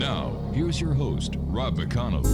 Now, here's your host, Rob McConnell.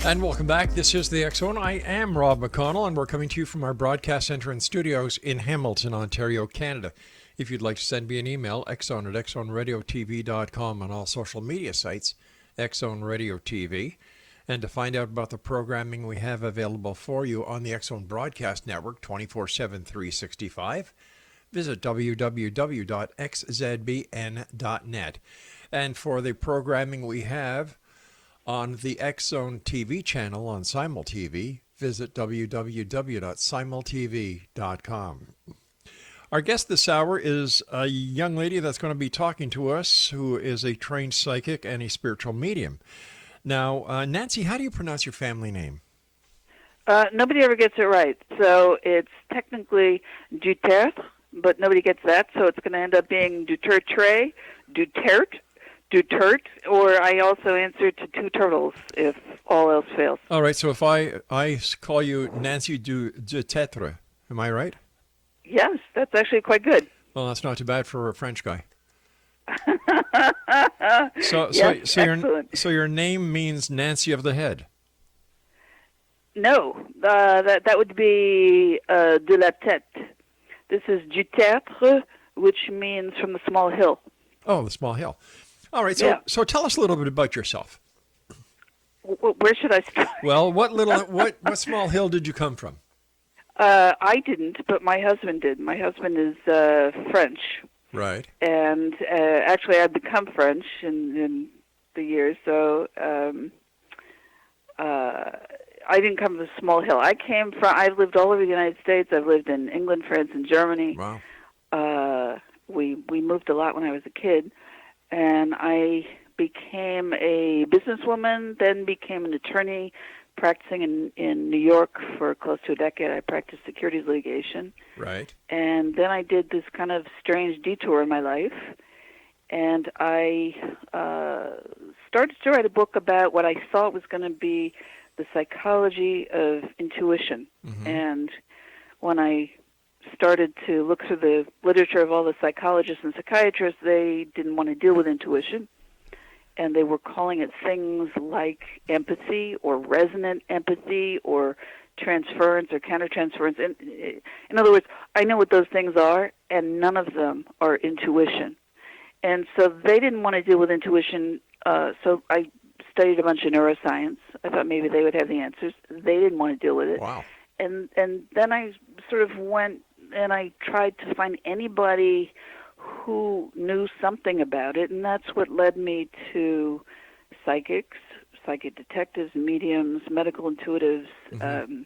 And welcome back. This is the X Zone. I am Rob McConnell, and we're coming to you from our broadcast center and studios in Hamilton, Ontario, Canada. If you'd like to send me an email, xzone@xzoneradiotv.com, on all social media sites, X-Zone Radio TV. And to find out about the programming we have available for you on the X Zone Broadcast Network 24/7, 365, visit www.xzbn.net. And for the programming we have on the X Zone TV channel on Simul TV, visit www.simultv.com. Our guest this hour is a young lady that's going to be talking to us who is a trained psychic and a spiritual medium. Now, Nancy, how do you pronounce your family name? Nobody ever gets it right. So it's technically Dutertre, but nobody gets that. So it's going to end up being Dutertre, Dutertre, or I also answer to two turtles if all else fails. All right, so if I call you Nancy Dutertre, am I right? Yes, that's actually quite good. Well, that's not too bad for a French guy. Yes, excellent. So your name means Nancy of the Head? No, that would be de la tête. This is Dutertre, which means from the small hill. Oh, the small hill. All right, so tell us a little bit about yourself. Where should I start? Well, what small hill did you come from? I didn't, but my husband did. My husband is French. Right. And actually, I've become French in the years, so I didn't come from a small hill. I've lived all over the United States. I've lived in England, France, and Germany. Wow. We moved a lot when I was a kid. And I became a businesswoman, then became an attorney practicing in New York for close to a decade. I practiced securities litigation. Right. And then I did this kind of strange detour in my life. And I started to write a book about what I thought was going to be the psychology of intuition. Mm-hmm. And when I started to look through the literature of all the psychologists and psychiatrists, they didn't want to deal with intuition, and they were calling it things like empathy or resonant empathy or transference or countertransference. In other words, I know what those things are, and none of them are intuition. And so they didn't want to deal with intuition, so I studied a bunch of neuroscience. I thought maybe they would have the answers. They didn't want to deal with it. Wow. And then I sort of went and I tried to find anybody who knew something about it, and that's what led me to psychics, psychic detectives, mediums, medical intuitives, mm-hmm.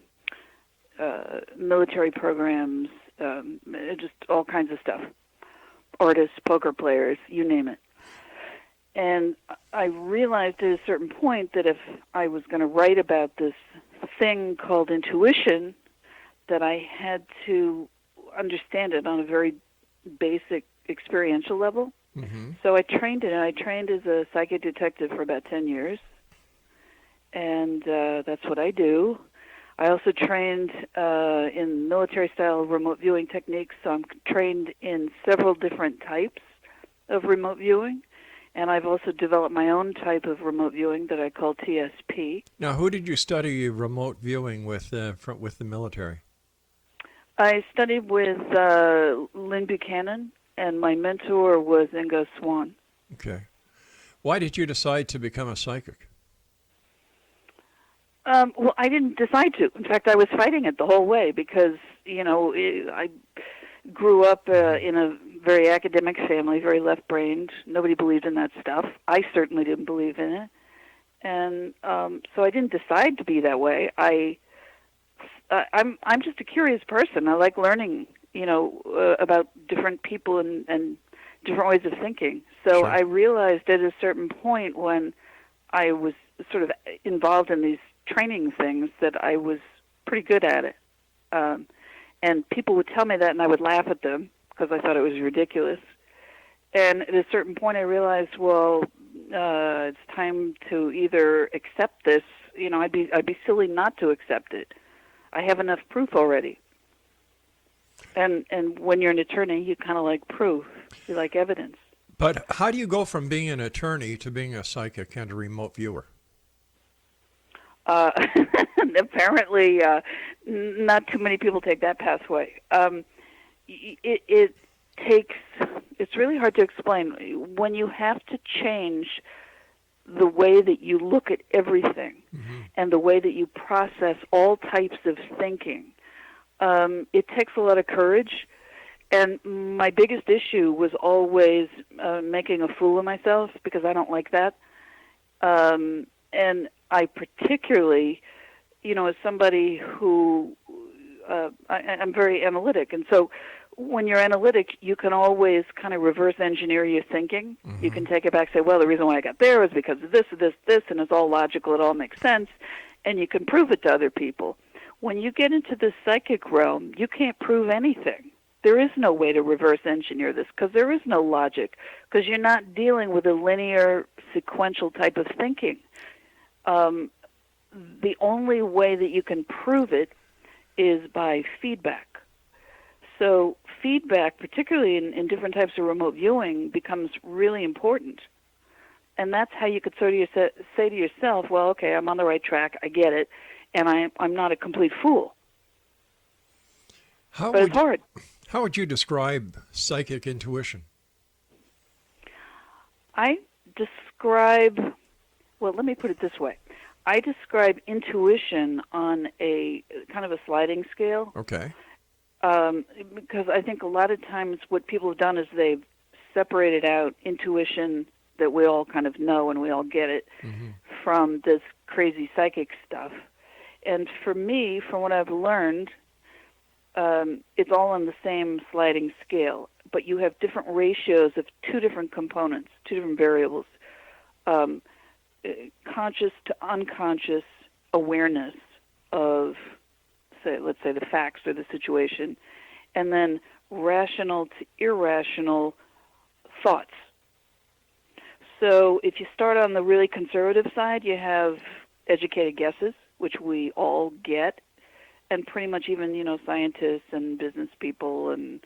Military programs, just all kinds of stuff. Artists, poker players, you name it. And I realized at a certain point that if I was going to write about this thing called intuition, that I had to understand it on a very basic experiential level. Mm-hmm. So I trained in it. I trained as a psychic detective for about 10 years, and that's what I do. I also trained in military-style remote viewing techniques, so I'm trained in several different types of remote viewing, and I've also developed my own type of remote viewing that I call TSP. Now, who did you study remote viewing with the military? I studied with Lynn Buchanan, and my mentor was Ingo Swann. Okay. Why did you decide to become a psychic? Well, I didn't decide to. In fact, I was fighting it the whole way because, I grew up in a very academic family, very left-brained. Nobody believed in that stuff. I certainly didn't believe in it. And so I didn't decide to be that way. I'm just a curious person. I like learning, about different people and different ways of thinking. So Sure. I realized at a certain point when I was sort of involved in these training things that I was pretty good at it. And people would tell me that, and I would laugh at them because I thought it was ridiculous. And at a certain point, I realized, well, it's time to either accept this. You know, I'd be silly not to accept it. I have enough proof already. And when you're an attorney, you kind of like proof. You like evidence. But how do you go from being an attorney to being a psychic and a remote viewer? Apparently, not too many people take that pathway. It takes. It's really hard to explain. When you have to change the way that you look at everything and the way that you process all types of thinking, it takes a lot of courage. And my biggest issue was always making a fool of myself, because I don't like that. And I particularly, you know, as somebody who, I'm very analytic. And so when you're analytic, you can always kind of reverse engineer your thinking. You can take it back, say, well, the reason why I got there is because of this, and it's all logical, it all makes sense, and you can prove it to other people. When you get into the psychic realm, you can't prove anything. There is no way to reverse engineer this, because there is no logic, because you're not dealing with a linear, sequential type of thinking. The only way that you can prove it is by feedback. So feedback, particularly in different types of remote viewing, becomes really important. And that's how you could sort of say to yourself, well, okay, I'm on the right track, I get it, and I'm not a complete fool. But it's hard. How would you describe psychic intuition? I describe, well, let me put it this way. I describe intuition on a kind of a sliding scale. Okay. Because I think a lot of times what people have done is they've separated out intuition that we all kind of know and we all get it from this crazy psychic stuff. And for me, from what I've learned, it's all on the same sliding scale, but you have different ratios of two different components, two different variables. Conscious to unconscious awareness of, let's say, the facts or the situation, and then rational to irrational thoughts. So if you start on the really conservative side, you have educated guesses, which we all get, and pretty much even, you know, scientists and business people, and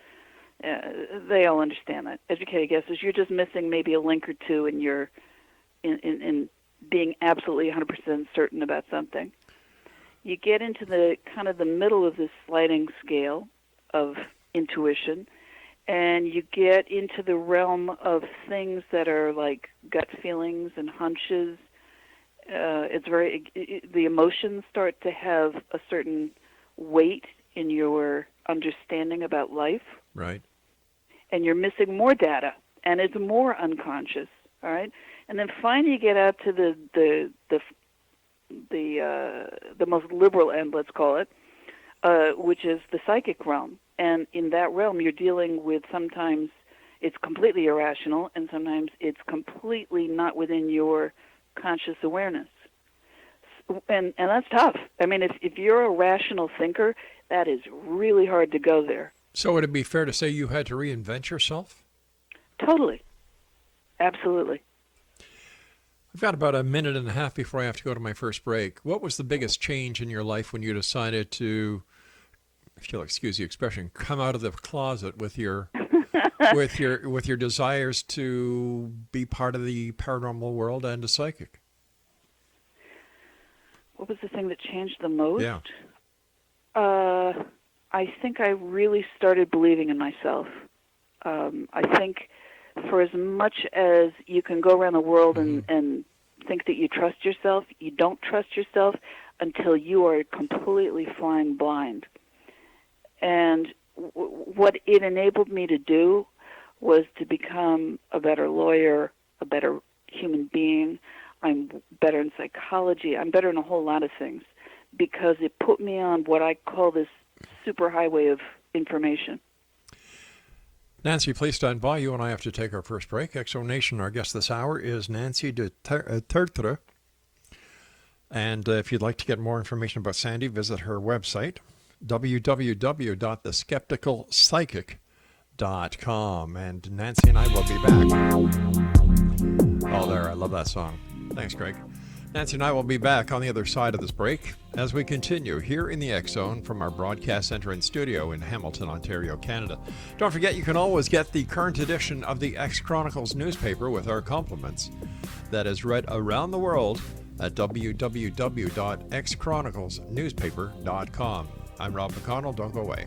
they all understand that. Educated guesses, you're just missing maybe a link or two in your in being absolutely 100% certain about something. You get into the kind of the middle of this sliding scale of intuition, and you get into the realm of things that are like gut feelings and hunches. The emotions start to have a certain weight in your understanding about life. Right. And you're missing more data, and it's more unconscious. All right. And then finally you get out to the most liberal end, let's call it, which is the psychic realm. And in that realm, you're dealing with, sometimes it's completely irrational, and sometimes it's completely not within your conscious awareness. And that's tough. I mean, if you're a rational thinker, that is really hard to go there. So would it be fair to say you had to reinvent yourself? Totally. Absolutely. I've got about a minute and a half before I have to go to my first break. What was the biggest change in your life when you decided to, if you'll excuse the expression, come out of the closet with your with your desires to be part of the paranormal world and a psychic? What was the thing that changed the most? Yeah. I think I really started believing in myself. I think for as much as you can go around the world and think that you trust yourself, you don't trust yourself until you are completely flying blind. And what it enabled me to do was to become a better lawyer, a better human being. I'm better in psychology. I'm better in a whole lot of things because it put me on what I call this superhighway of information. Nancy, please stand by. You and I have to take our first break. Exo Nation, our guest this hour is Nancy Dutertre. And if you'd like to get more information about Sandy, visit her website, www.theskepticalpsychic.com. And Nancy and I will be back. Oh, there, I love that song. Thanks, Greg. Nancy and I will be back on the other side of this break as we continue here in the X Zone from our broadcast center and studio in Hamilton, Ontario, Canada. Don't forget, you can always get the current edition of the X Chronicles newspaper with our compliments that is read around the world at www.xchroniclesnewspaper.com. I'm Rob McConnell. Don't go away.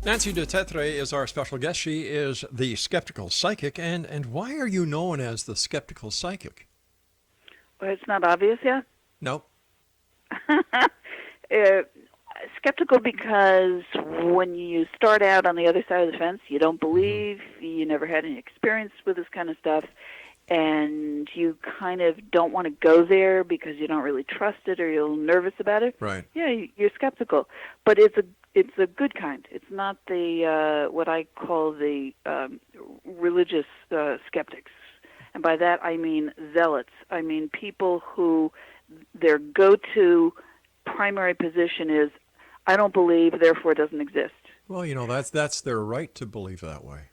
Nancy Dutertre is our special guest. She is the skeptical psychic. And why are you known as the skeptical psychic? Well, it's not obvious yet. Nope. Skeptical because when you start out on the other side of the fence, you don't believe, you never had any experience with this kind of stuff, and you kind of don't want to go there because you don't really trust it or you're a little nervous about it. Right. Yeah, you're skeptical. But it's a good kind. It's not the what I call the religious skeptics. And by that I mean zealots. I mean people who their go-to primary position is, I don't believe, therefore it doesn't exist. Well, you know, that's their right to believe that way,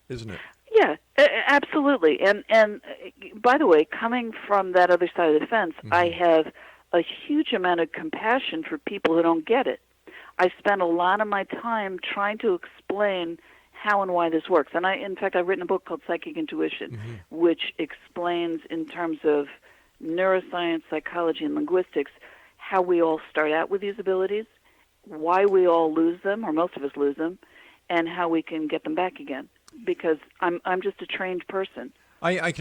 isn't it? Yeah, absolutely. And by the way, coming from that other side of the fence, I have a huge amount of compassion for people who don't get it. I spend a lot of my time trying to explain how and why this works. And in fact, I've written a book called Psychic Intuition, which explains in terms of neuroscience, psychology, and linguistics how we all start out with these abilities, why we all lose them, or most of us lose them, and how we can get them back again. Because I'm just a trained person. I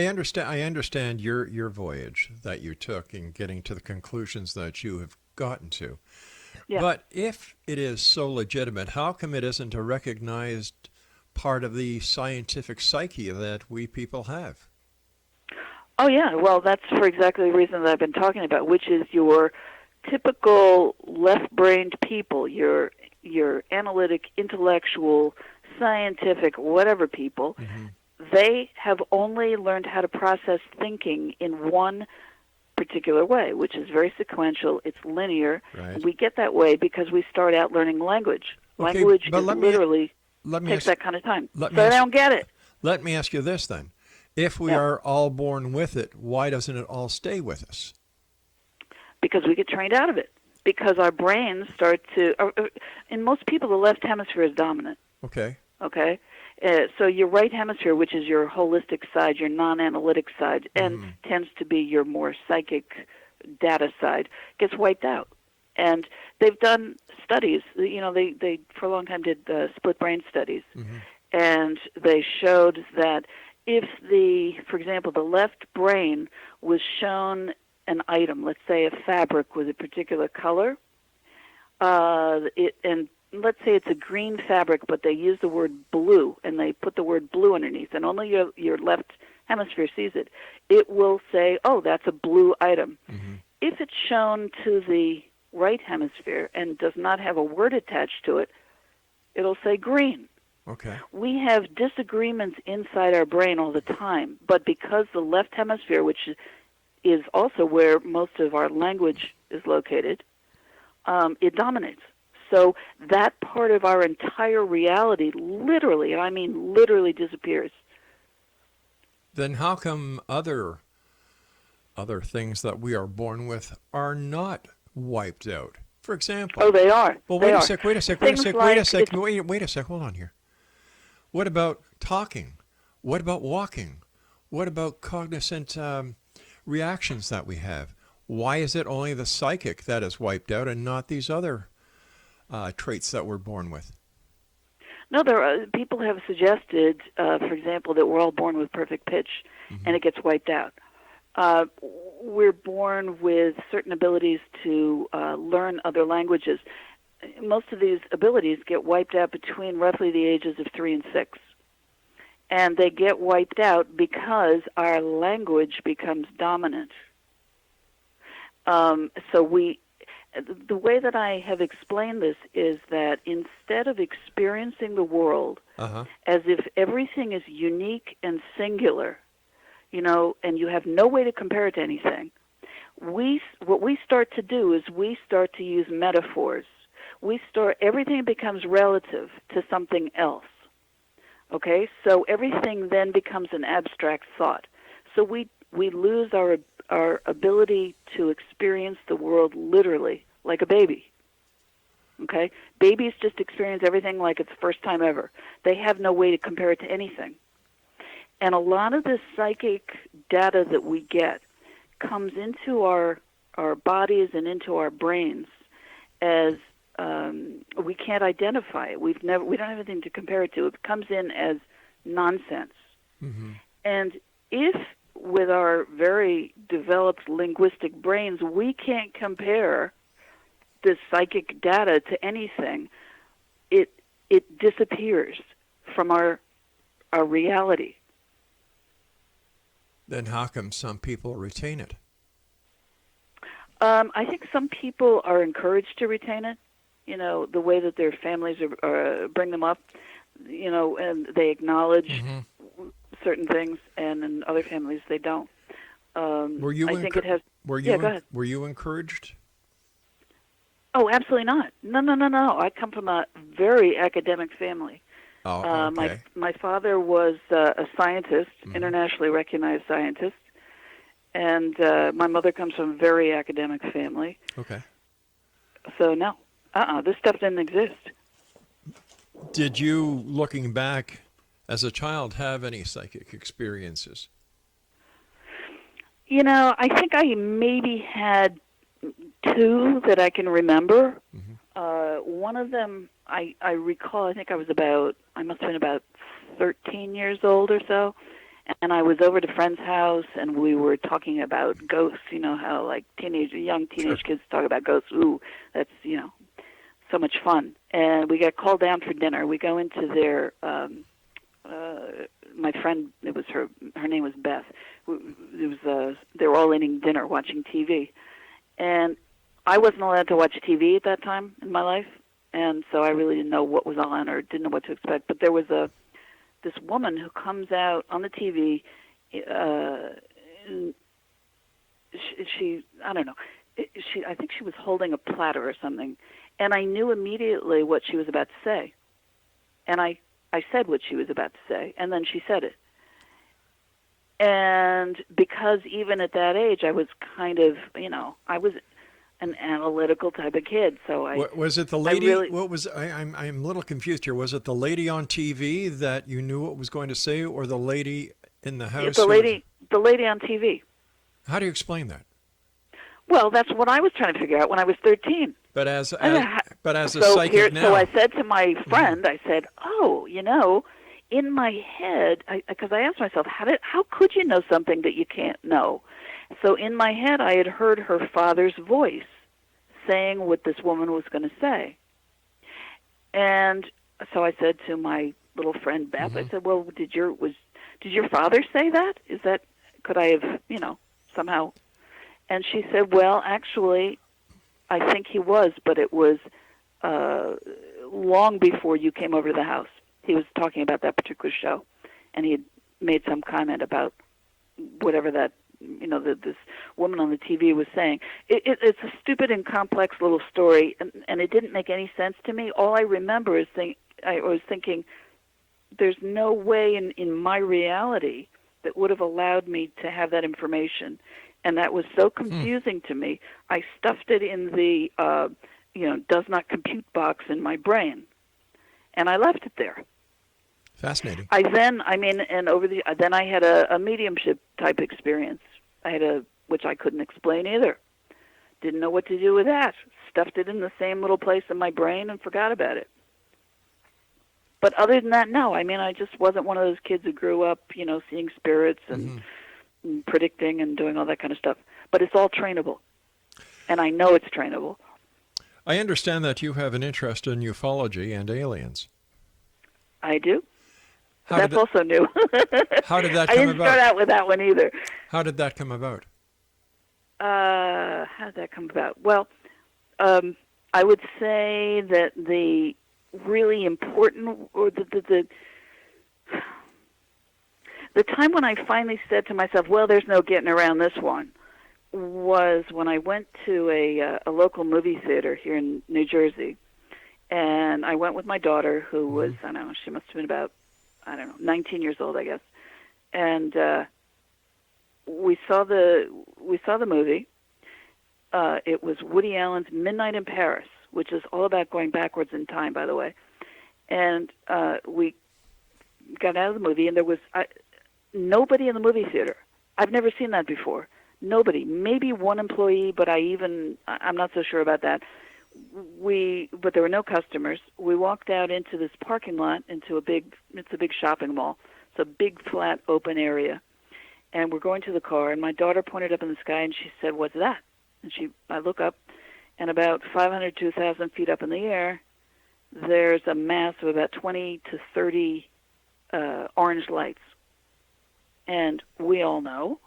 understand your voyage that you took in getting to the conclusions that you have gotten to. Yeah. But if it is so legitimate, how come it isn't a recognized part of the scientific psyche that we people have? Oh, yeah. Well, that's for exactly the reason that I've been talking about, which is your typical left-brained people, your analytic, intellectual, scientific, whatever people. They have only learned how to process thinking in one particular way, which is very sequential. It's linear. Right. We get that way because we start out learning language. Okay, Language but is literally let me takes ask- that kind of time. let me So they ask- don't get it. Let me ask you this then. If we Yeah. are all born with it, why doesn't it all stay with us? Because we get trained out of it. Because our brains start to... in most people, the left hemisphere is dominant. Okay. Okay? So your right hemisphere, which is your holistic side, your non-analytic side, and tends to be your more psychic data side, gets wiped out. And they've done studies. You know, they for a long time did split brain studies. And they showed that if for example, the left brain was shown an item, let's say a fabric with a particular color, and let's say it's a green fabric, but they use the word blue, and they put the word blue underneath, and only your left hemisphere sees it, it will say, oh, that's a blue item. If it's shown to the right hemisphere and does not have a word attached to it, it'll say green. Okay. We have disagreements inside our brain all the time, but because the left hemisphere, which is also where most of our language is located, it dominates. So that part of our entire reality literally, and I mean literally, disappears. Then how come other things that we are born with are not wiped out? For example... Oh, they are. Well, wait a sec, wait a sec, Things like hold on here. What about talking? What about walking? What about cognizant reactions that we have? Why is it only the psychic that is wiped out and not these other traits that we're born with? No, there are, people have suggested, for example, that we're all born with perfect pitch, and it gets wiped out. We're born with certain abilities to learn other languages. Most of these abilities get wiped out between roughly the ages of 3 and 6. And they get wiped out because our language becomes dominant. The way that I have explained this is that instead of experiencing the world as if everything is unique and singular, and you have no way to compare it to anything, what we start to do is we start to use metaphors. Everything becomes relative to something else. Okay? So everything then becomes an abstract thought. So we lose our ability to experience the world literally, like a baby. Okay? Babies just experience everything like it's the first time ever. They have no way to compare it to anything. And a lot of this psychic data that we get comes into our bodies and into our brains as we can't identify it. We don't have anything to compare it to. It comes in as nonsense. And if with our very developed linguistic brains, we can't compare this psychic data to anything, it disappears from our reality. Then how come some people retain it? I think some people are encouraged to retain it, the way that their families bring them up, and they acknowledge certain things, and in other families they don't. Were you I think it has. Go ahead. Were you encouraged? Oh, absolutely not. No. I come from a very academic family. Oh, okay. My father was a scientist, internationally recognized scientist, and my mother comes from a very academic family. Okay. So no, this stuff didn't exist. Did you, looking back as a child, have any psychic experiences? I think I maybe had 2 that I can remember. One of them I recall, I think I must have been about 13 years old or so, and I was over at a friend's house, and we were talking about ghosts, how like young teenage kids talk about ghosts. Ooh, that's, so much fun. And we got called down for dinner. We go into their, my friend, her name was Beth. They were all eating dinner, watching TV. And I wasn't allowed to watch TV at that time in my life, and so I really didn't know what was on or didn't know what to expect. But there was this woman who comes out on the TV. She I don't know. I think she was holding a platter or something, and I knew immediately what she was about to say. And I said what she was about to say, and then she said it. And because even at that age, I was kind of, I was an analytical type of kid, so was it the lady? I'm a little confused here. Was it the lady on TV that you knew what was going to say, or the lady in the house? The lady on TV. How do you explain that? Well, that's what I was trying to figure out when I was 13. But as a psychic now. So I said to my friend, I said, "Oh, in my head," because I asked myself, how could you know something that you can't know? So in my head, I had heard her father's voice saying what this woman was going to say. And so I said to my little friend Beth, I said, "Well, did your father say that? Could I have, somehow?" And she said, "Well, actually, I think he was, but it was long before you came over to the house. He was talking about that particular show, and he had made some comment about whatever that, this woman on the TV was saying." It's a stupid and complex little story, and it didn't make any sense to me. All I remember is I was thinking, there's no way in my reality that would have allowed me to have that information. And that was so confusing to me. I stuffed it in the, does not compute box in my brain, and I left it there. Fascinating. Then I had a mediumship type experience. Which I couldn't explain either, Didn't know what to do with that. Stuffed it in the same little place in my brain and forgot about it. But other than that, no. I mean, I just wasn't one of those kids who grew up, seeing spirits and predicting and doing all that kind of stuff. But it's all trainable. And I know it's trainable. I understand that you have an interest in ufology and aliens. I do. That's also new. How did that come about? I didn't start out with that one either. How did that come about? How did that come about? Well, I would say that the really important, or the time when I finally said to myself, well, there's no getting around this one, was when I went to a local movie theater here in New Jersey. And I went with my daughter, who was, I don't know, she must have been about, 19 years old, I guess. And we saw the movie. It was Woody Allen's Midnight in Paris, which is all about going backwards in time, by the way. And we got out of the movie, and there was nobody in the movie theater. I've never seen that before. Nobody. Maybe one employee, but I'm not so sure about that. But there were no customers. We walked out into this parking lot, it's a big shopping mall. It's a big, flat, open area. And we're going to the car, and my daughter pointed up in the sky, and she said, "What's that?" And I look up, and about 500 to 1,000 feet up in the air, there's a mass of about 20 to 30 orange lights. And we all know,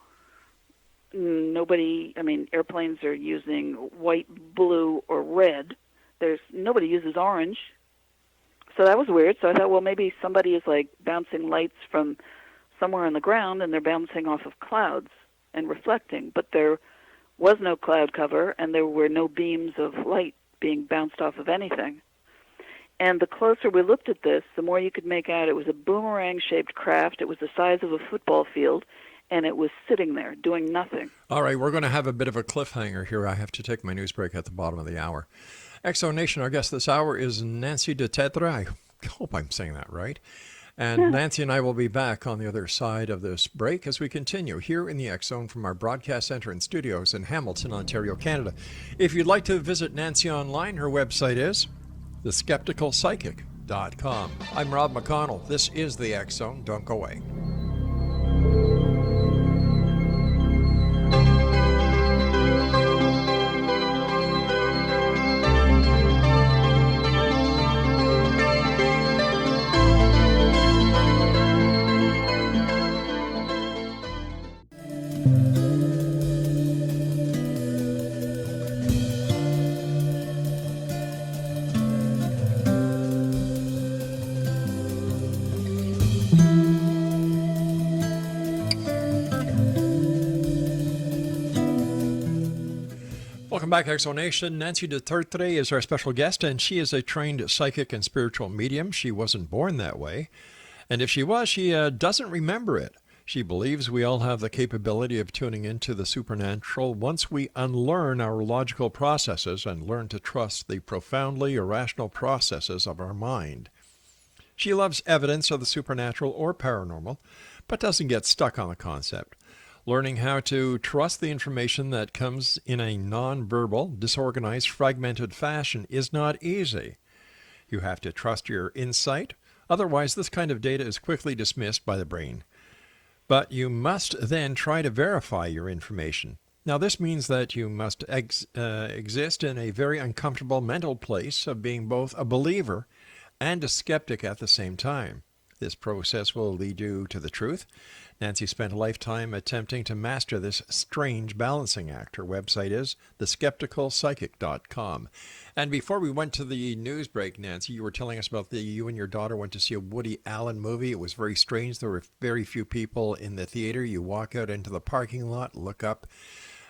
airplanes are using white, blue, or red. Nobody uses orange. So that was weird. So I thought, well, maybe somebody is like bouncing lights from somewhere on the ground, and they're bouncing off of clouds and reflecting. But there was no cloud cover, and there were no beams of light being bounced off of anything. And the closer we looked at this, the more you could make out it was a boomerang-shaped craft. It was the size of a football field, and it was sitting there doing nothing. All right, we're going to have a bit of a cliffhanger here. I have to take my news break at the bottom of the hour. Exo Nation, our guest this hour is Nancy Dutertre. I hope I'm saying that right. And Nancy and I will be back on the other side of this break as we continue here in the X Zone from our broadcast center and studios in Hamilton, Ontario, Canada. If you'd like to visit Nancy online, her website is theskepticalpsychic.com. I'm Rob McConnell. This is the X Zone. Don't go away. Welcome back, Exonation. Nancy Dutertre is our special guest, and she is a trained psychic and spiritual medium. She wasn't born that way, and if she was, she doesn't remember it. She believes we all have the capability of tuning into the supernatural once we unlearn our logical processes and learn to trust the profoundly irrational processes of our mind. She loves evidence of the supernatural or paranormal, but doesn't get stuck on the concept. Learning how to trust the information that comes in a non-verbal, disorganized, fragmented fashion is not easy. You have to trust your insight. Otherwise, this kind of data is quickly dismissed by the brain. But you must then try to verify your information. Now, this means that you must exist in a very uncomfortable mental place of being both a believer and a skeptic at the same time. This process will lead you to the truth. Nancy spent a lifetime attempting to master this strange balancing act. Her website is theskepticalpsychic.com. And before we went to the news break, Nancy, you were telling us about you and your daughter went to see a Woody Allen movie. It was very strange. There were very few people in the theater. You walk out into the parking lot, look up.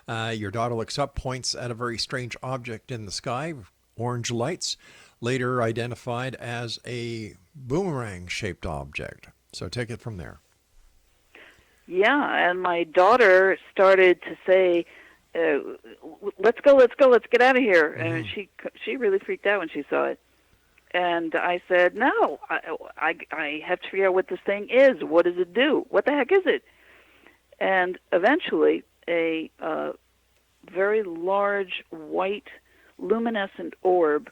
Your daughter looks up, points at a very strange object in the sky, orange lights, later identified as a boomerang-shaped object. So take it from there. Yeah, and my daughter started to say, let's go, let's get out of here. Mm-hmm. And she really freaked out when she saw it. And I said, no, I have to figure out what this thing is. What does it do? What the heck is it? And eventually a very large, white, luminescent orb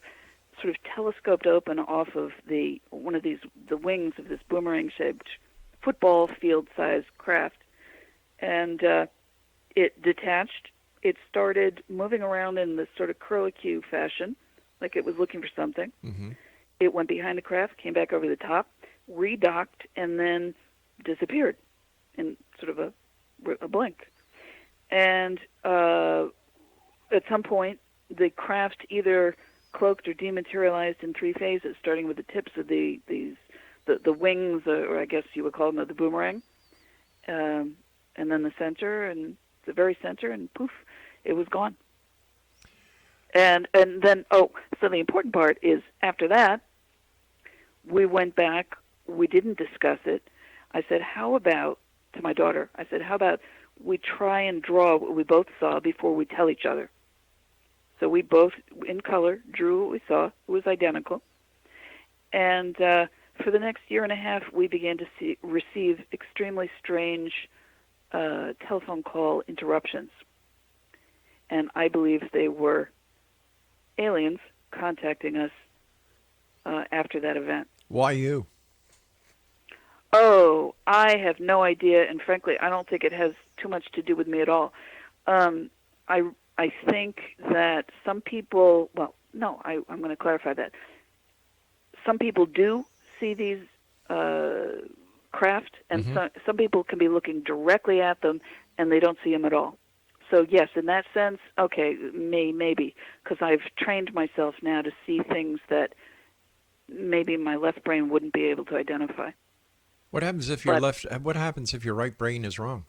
sort of telescoped open off of the wings of this boomerang-shaped football field-sized craft, and it detached. It started moving around in this sort of curlicue fashion, like it was looking for something. Mm-hmm. It went behind the craft, came back over the top, redocked, and then disappeared in sort of a blink. And at some point, the craft either cloaked or dematerialized in three phases, starting with the tips of the wings, or I guess you would call them the boomerang, and then the center, and the very center, and poof, it was gone. And then, so the important part is after that, we went back. We didn't discuss it. I said, how about, to my daughter, I said, how about we try and draw what we both saw before we tell each other? So we both, in color, drew what we saw. It was identical. And for the next year and a half, we began to receive extremely strange telephone call interruptions. And I believe they were aliens contacting us after that event. Why you? Oh, I have no idea, and frankly, I don't think it has too much to do with me at all. I think that some people, well, no, I'm going to clarify that. Some people do see these craft, and some people can be looking directly at them, and they don't see them at all. So yes, in that sense, okay, maybe, because I've trained myself now to see things that maybe my left brain wouldn't be able to identify. What happens if What happens if your right brain is wrong?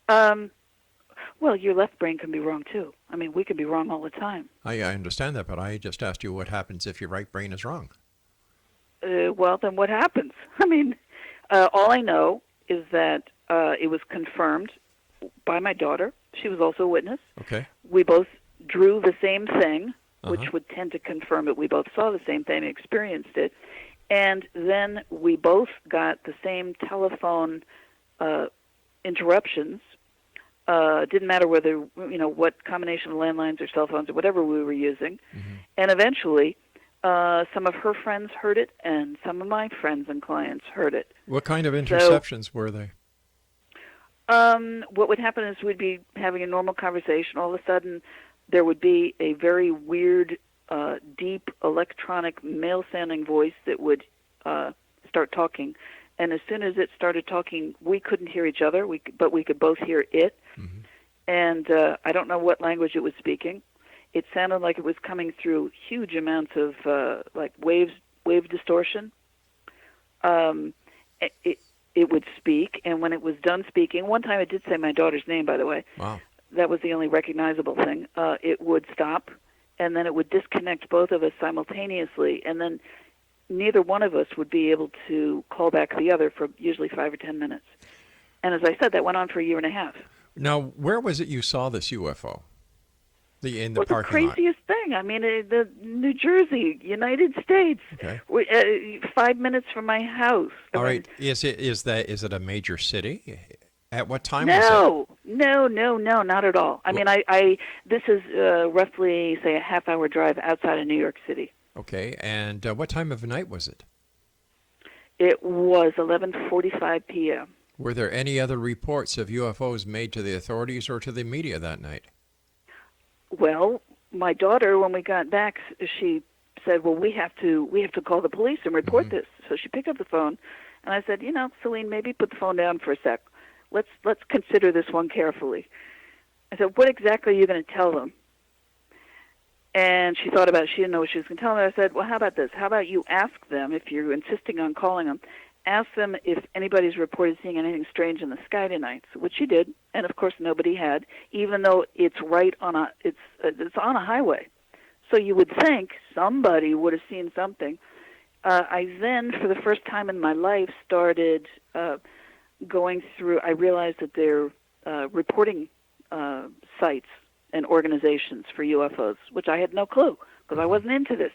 Well, your left brain can be wrong too. I mean, we can be wrong all the time. I understand that, but I just asked you what happens if your right brain is wrong. Well, then what happens? I mean, all I know is that it was confirmed by my daughter. She was also a witness. Okay. We both drew the same thing, which would tend to confirm that we both saw the same thing and experienced it. And then we both got the same telephone interruptions. Didn't matter whether, what combination of landlines or cell phones or whatever we were using. And eventually, some of her friends heard it, and some of my friends and clients heard it. What kind of interceptions were they? What would happen is we'd be having a normal conversation. All of a sudden, there would be a very weird, deep, electronic, male-sounding voice that would start talking. And as soon as it started talking, we couldn't hear each other, but we could both hear it. And I don't know what language it was speaking. It sounded like it was coming through huge amounts of wave distortion. It would speak, and when it was done speaking, one time it did say my daughter's name, by the way. Wow. That was the only recognizable thing. It would stop, and then it would disconnect both of us simultaneously, and then neither one of us would be able to call back the other for usually 5 or 10 minutes. And as I said, that went on for a year and a half. Now, where was it you saw this UFO? In the Well, parking lot? the craziest thing. I mean, the New Jersey, United States. Okay. 5 minutes from my house. All right. Is it a major city? At what time was it? No, not at all. I mean, this is roughly, say, a half-hour drive outside of New York City. Okay. And what time of night was it? It was 11:45 p.m. Were there any other reports of UFOs made to the authorities or to the media that night? Well, my daughter, when we got back, she said, "Well, we have to call the police and report this." So she picked up the phone, and I said, "Celine, maybe put the phone down for a sec. Let's consider this one carefully." I said, "What exactly are you going to tell them?" And she thought about it. She didn't know what she was going to tell them. I said, "Well, how about this? How about you ask them, if you're insisting on calling them, ask them if anybody's reported seeing anything strange in the sky tonight," which she did, and of course nobody had, even though it's right on it's on a highway. So you would think somebody would have seen something. I then, for the first time in my life, started going through. I realized that there are reporting sites and organizations for UFOs, which I had no clue because I wasn't into this.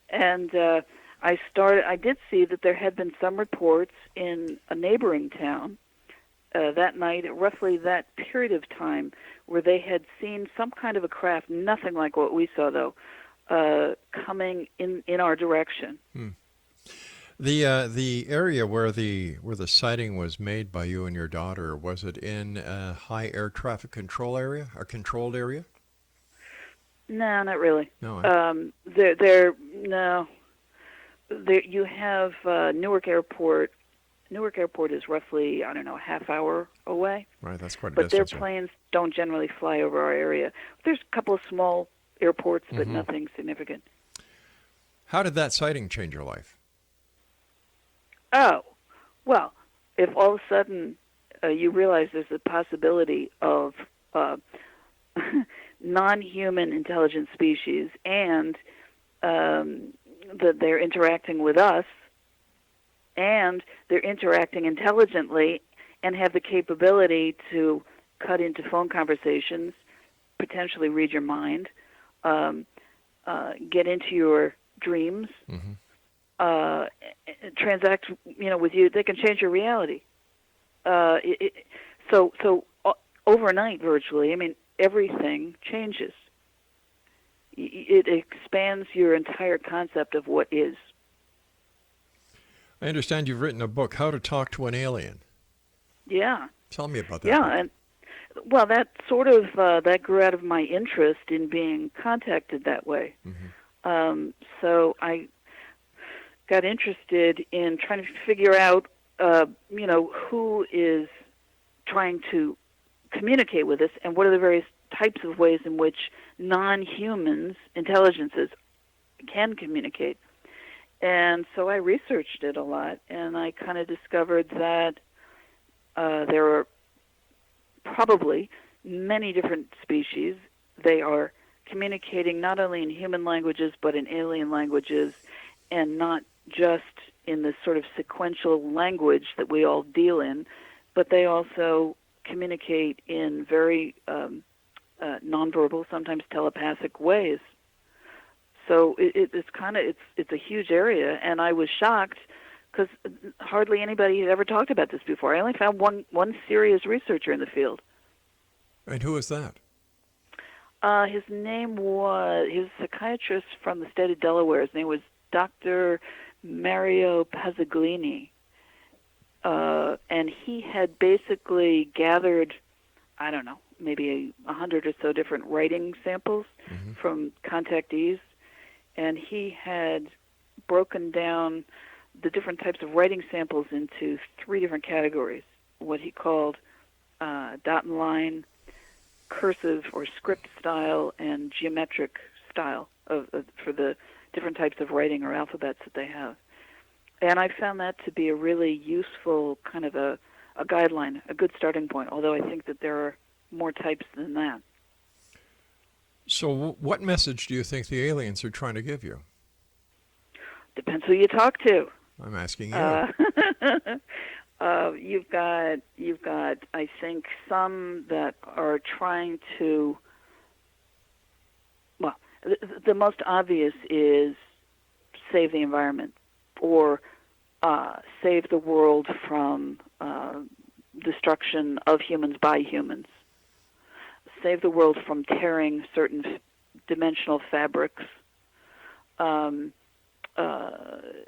And I did see that there had been some reports in a neighboring town that night, at roughly that period of time, where they had seen some kind of a craft, nothing like what we saw, though, coming in our direction. The area where the sighting was made by you and your daughter, was it in a high air traffic control area, a controlled area? No, not really. No. No. There you have Newark Airport. Newark Airport is roughly, I don't know, a half hour away. Right, that's quite a but distance. But their planes don't generally fly over our area. There's a couple of small airports, but nothing significant. How did that sighting change your life? Oh, well, if all of a sudden you realize there's a possibility of non-human intelligent species and that they're interacting with us, and they're interacting intelligently and have the capability to cut into phone conversations, potentially read your mind, get into your dreams, transact, with you. They can change your reality. So overnight, virtually, I mean, everything changes. It expands your entire concept of what is. I understand you've written a book, How to Talk to an Alien. Yeah. Tell me about that. Yeah, book. and well, that sort of that grew out of my interest in being contacted that way. So I got interested in trying to figure out, who is trying to communicate with us, and what are the various types of ways in which non-humans, intelligences, can communicate. And so I researched it a lot, and I kind of discovered that there are probably many different species. They are communicating not only in human languages, but in alien languages, and not just in the sort of sequential language that we all deal in, but they also communicate in very nonverbal, sometimes telepathic ways. So it's a huge area, and I was shocked because hardly anybody had ever talked about this before. I only found one serious researcher in the field. And who is that? His name was, he was a psychiatrist from the state of Delaware. His name was Dr. Mario Pazzaglini. And he had basically gathered, I don't know, maybe 100 or so different writing samples from contactees. And he had broken down the different types of writing samples into 3 different categories, what he called dot and line, cursive or script style, and geometric style for the different types of writing or alphabets that they have. And I found that to be a really useful kind of a guideline, a good starting point, although I think that there are more types than that. So what message do you think the aliens are trying to give you? Depends who you talk to. I'm asking you. You've got, I think, some that are trying to, well, the most obvious is save the environment, or save the world from destruction of humans by humans. Save the world from tearing certain dimensional fabrics.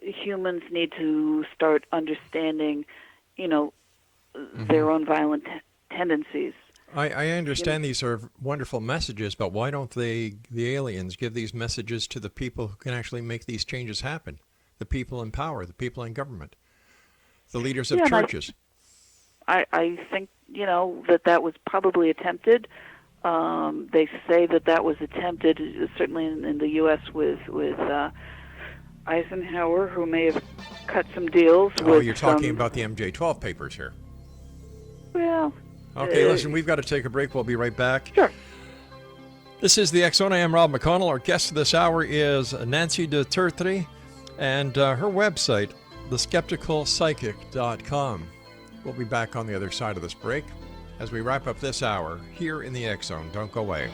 Humans need to start understanding, their own violent tendencies. I understand these are wonderful messages, but why don't the aliens give these messages to the people who can actually make these changes happen? The people in power, the people in government, the leaders of churches. I think, that was probably attempted. They say that was attempted, certainly in the U.S. with Eisenhower, who may have cut some deals with... Oh, you're talking about the MJ-12 papers here. Well... Okay, listen, we've got to take a break. We'll be right back. Sure. This is the X Zone. I am Rob McConnell. Our guest this hour is Nancy Dutertre, and her website, theskepticalpsychic.com. We'll be back on the other side of this break as we wrap up this hour here in the X Zone. Don't go away.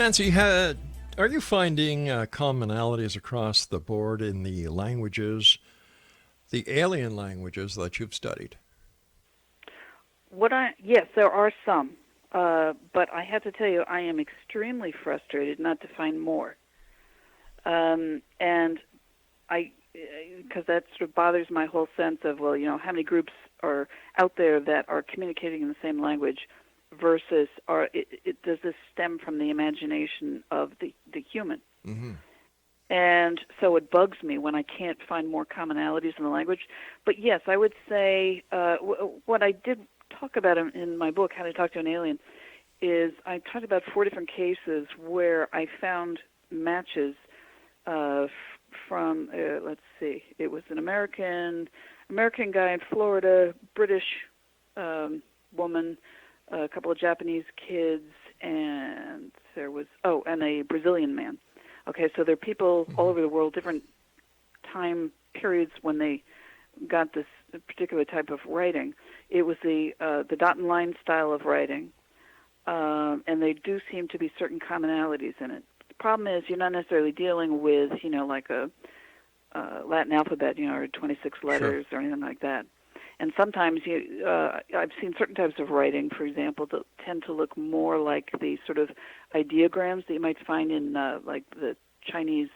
Nancy, are you finding commonalities across the board in the languages, the alien languages that you've studied? Yes, there are some, but I have to tell you, I am extremely frustrated not to find more, and because that sort of bothers my whole sense of, well, how many groups are out there that are communicating in the same language versus does this stem from the imagination of the human? Mm-hmm. And so it bugs me when I can't find more commonalities in the language. But yes, I would say what I did talk about in my book, How to Talk to an Alien, is I talked about 4 different cases where I found matches from, let's see, it was an American guy in Florida, British woman, a couple of Japanese kids, and there was, and a Brazilian man. Okay, so there are people all over the world, different time periods when they got this particular type of writing. It was the dot and line style of writing, and they do seem to be certain commonalities in it. The problem is you're not necessarily dealing with, like a Latin alphabet, or 26 letters or anything like that. And sometimes I've seen certain types of writing, for example, that tend to look more like the sort of ideograms that you might find in like the Chinese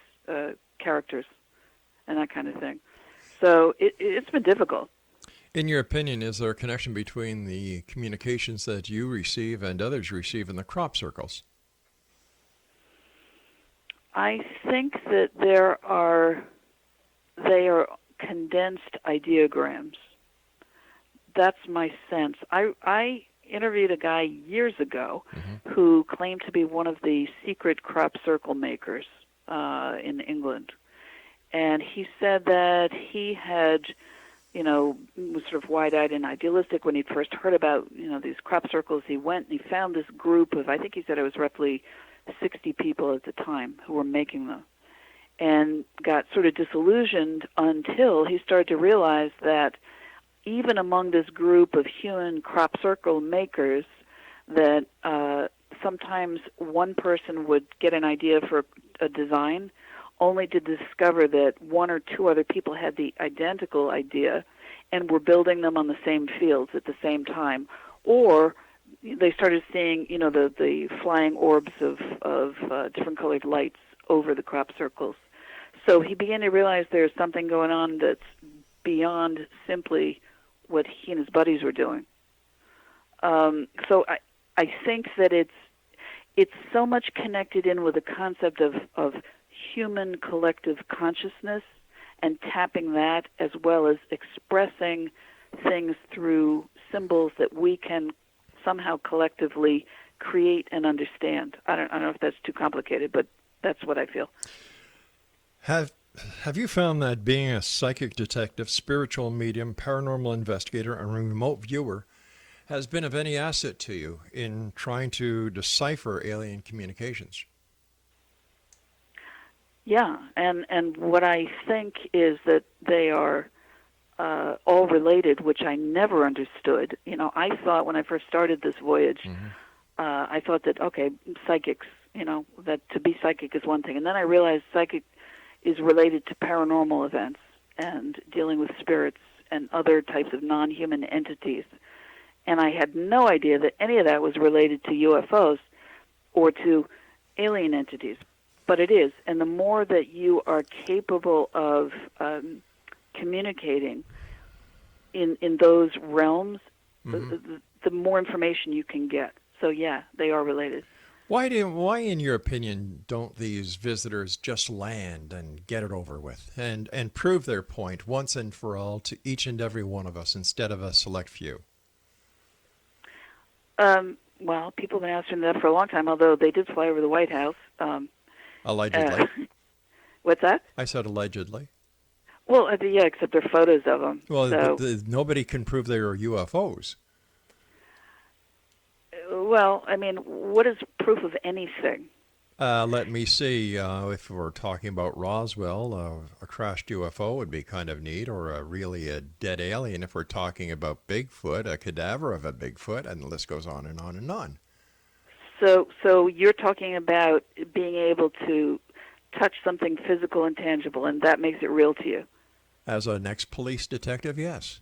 characters and that kind of thing. So it's been difficult. In your opinion, is there a connection between the communications that you receive and others receive in the crop circles? I think that they are condensed ideograms. That's my sense. I interviewed a guy years ago who claimed to be one of the secret crop circle makers in England. And he said that he had, was sort of wide-eyed and idealistic when he first heard about, these crop circles. He went and he found this group of, I think he said it was roughly 60 people at the time who were making them, and got sort of disillusioned until he started to realize that even among this group of human crop circle makers, that sometimes one person would get an idea for a design, only to discover that 1 or 2 other people had the identical idea and were building them on the same fields at the same time. Or they started seeing, the flying orbs of different colored lights over the crop circles. So he began to realize there's something going on that's beyond simply what he and his buddies were doing. So I think that it's so much connected in with the concept of human collective consciousness and tapping that, as well as expressing things through symbols that we can somehow collectively create and understand. I don't know if that's too complicated, but that's what I feel. Have you found that being a psychic detective, spiritual medium, paranormal investigator, and remote viewer has been of any asset to you in trying to decipher alien communications? Yeah, and what I think is that they are all related, which I never understood. I thought when I first started this voyage, I thought that, okay, psychics, that to be psychic is one thing. And then I realized psychic is related to paranormal events and dealing with spirits and other types of non-human entities. And I had no idea that any of that was related to UFOs or to alien entities. But it is. And the more that you are capable of communicating in those realms, the more information you can get. So, yeah, they are related. Why, in your opinion, don't these visitors just land and get it over with and prove their point once and for all to each and every one of us instead of a select few? Well, people have been asking that for a long time, although they did fly over the White House. Allegedly. What's that? I said allegedly. Well, yeah, except there are photos of them. Well, so. Nobody can prove they are UFOs. Well, I mean, what is proof of anything? Let me see. If we're talking about Roswell, a crashed UFO would be kind of neat, or a dead alien. If we're talking about Bigfoot, a cadaver of a Bigfoot, and the list goes on and on and on. So you're talking about being able to touch something physical and tangible, and that makes it real to you. As an ex-police detective, yes.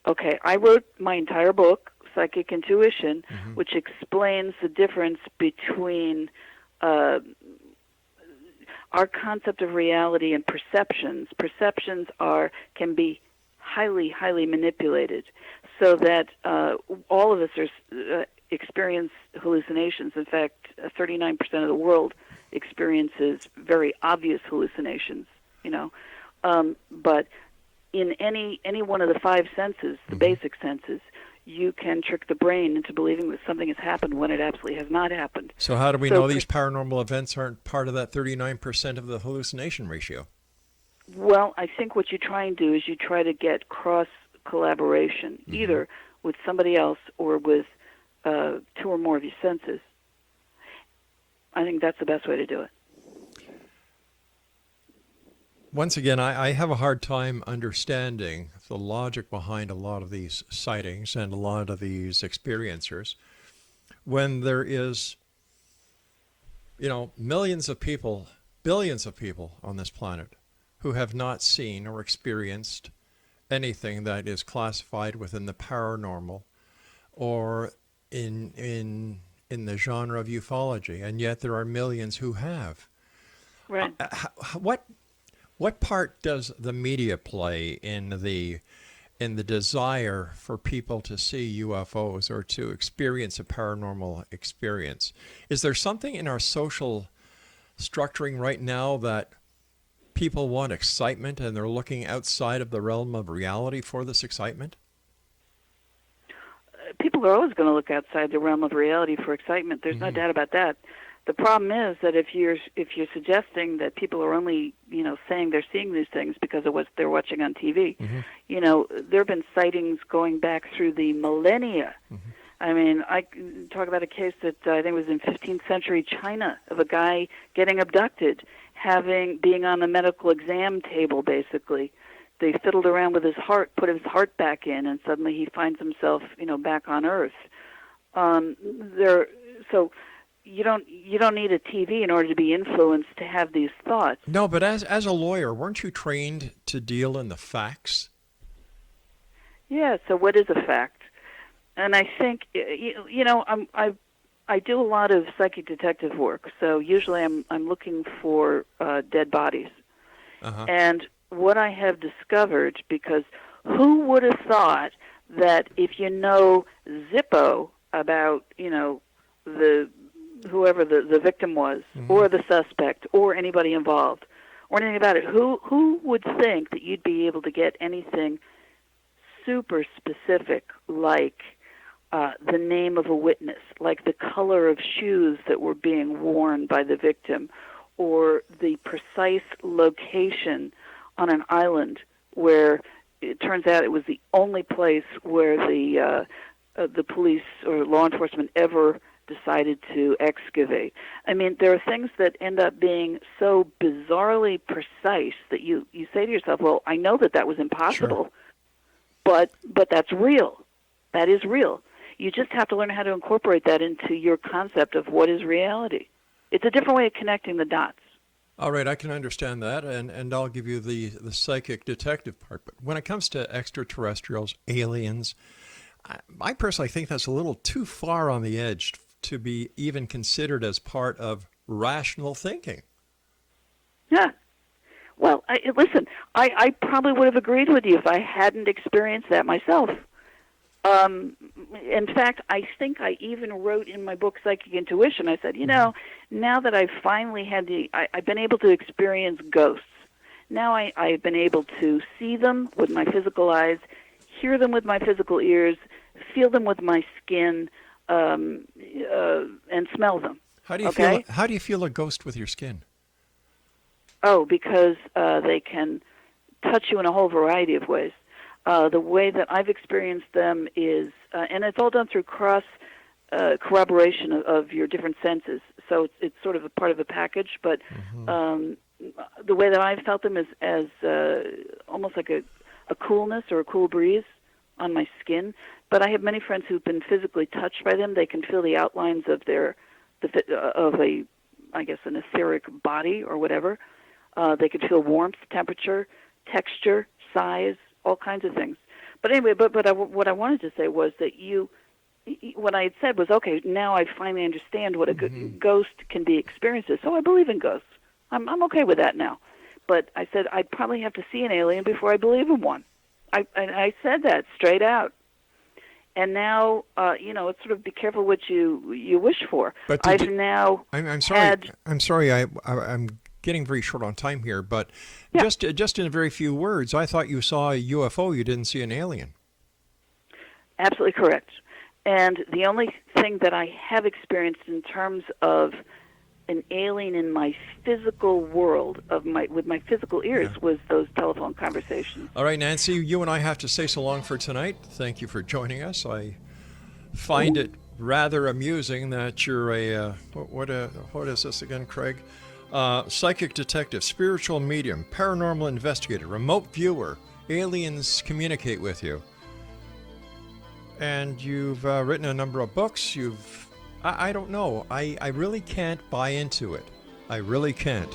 Okay, I wrote my entire book, Psychic Intuition, Mm-hmm. which explains the difference between our concept of reality and perceptions. Perceptions can be highly, highly manipulated, so that all of us experience hallucinations. In fact, 39% of the world experiences very obvious hallucinations. But in any one of the five senses, the basic senses, you can trick the brain into believing that something has happened when it absolutely has not happened. So how do we know these paranormal events aren't part of that 39% of the hallucination ratio? Well, I think what you try and do is you try to get cross-collaboration, either with somebody else or with two or more of your senses. I think that's the best way to do it. Once again, I have a hard time understanding the logic behind a lot of these sightings and a lot of these experiencers when there is, millions of people, billions of people on this planet who have not seen or experienced anything that is classified within the paranormal or in the genre of ufology, and yet there are millions who have. Right. What part does the media play in the desire for people to see UFOs or to experience a paranormal experience? Is there something in our social structuring right now that people want excitement and they're looking outside of the realm of reality for this excitement? People are always going to look outside the realm of reality for excitement. There's no doubt about that. The problem is that if you're suggesting that people are only saying they're seeing these things because of what they're watching on TV, there have been sightings going back through the millennia. I mean, I talk about a case that I think was in 15th century China of a guy getting abducted, being on the medical exam table. Basically, they fiddled around with his heart, put his heart back in, and suddenly he finds himself back on Earth. So. You don't need a TV in order to be influenced to have these thoughts. No, but as a lawyer, weren't you trained to deal in the facts? Yeah. So what is a fact? And I think I do a lot of psychic detective work. So usually I'm looking for dead bodies. And what I have discovered, because who would have thought that if you know Zippo about whoever the victim was, or the suspect, or anybody involved, or anything about it, who would think that you'd be able to get anything super specific like the name of a witness, like the color of shoes that were being worn by the victim, or the precise location on an island where it turns out it was the only place where the police or law enforcement ever decided to excavate. I mean, there are things that end up being so bizarrely precise that you say to yourself, well, I know that was impossible, but that's real. That is real. You just have to learn how to incorporate that into your concept of what is reality. It's a different way of connecting the dots. All right, I can understand that, and I'll give you the psychic detective part. But when it comes to extraterrestrials, aliens, I personally think that's a little too far on the edge to be even considered as part of rational thinking. Yeah. Well, listen, I probably would have agreed with you if I hadn't experienced that myself. In fact, I think I even wrote in my book, Psychic Intuition, I said, now that I've finally had I've been able to experience ghosts. Now I've been able to see them with my physical eyes, hear them with my physical ears, feel them with my skin, and smell them. How do you feel a ghost with your skin? Oh, because they can touch you in a whole variety of ways. The way that I've experienced them is, and it's all done through cross corroboration of your different senses. So it's sort of a part of a package. But the way that I've felt them is as almost like a coolness or a cool breeze on my skin. But I have many friends who've been physically touched by them. They can feel the outlines of their of a, I guess, an etheric body or whatever. They could feel warmth, temperature, texture, size, all kinds of things. But anyway, what I wanted to say was that what I had said was, okay, now I finally understand what a ghost can be experienced as. So I believe in ghosts. I'm okay with that now. But I said I'd probably have to see an alien before I believe in one. I said that straight out. And now, it's sort of be careful what you wish for. But I'm sorry. I'm sorry. I'm getting very short on time here. But just in a very few words, I thought you saw a UFO. You didn't see an alien. Absolutely correct. And the only thing that I have experienced in terms of an alien in my physical world with my physical ears was those telephone conversations. All right, Nancy, you and I have to say so long for tonight. Thank you for joining us. I find it rather amusing that you're a what is this again, Craig? Psychic detective, spiritual medium, paranormal investigator, remote viewer. Aliens communicate with you. And you've written a number of books. I don't know. I really can't buy into it. I really can't.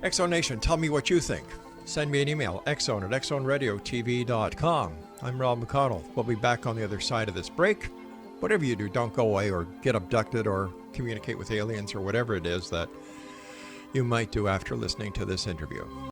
X-Zone Nation, tell me what you think. Send me an email, xzone@xzoneradiotv.com. I'm Rob McConnell. We'll be back on the other side of this break. Whatever you do, don't go away or get abducted or communicate with aliens or whatever it is that you might do after listening to this interview.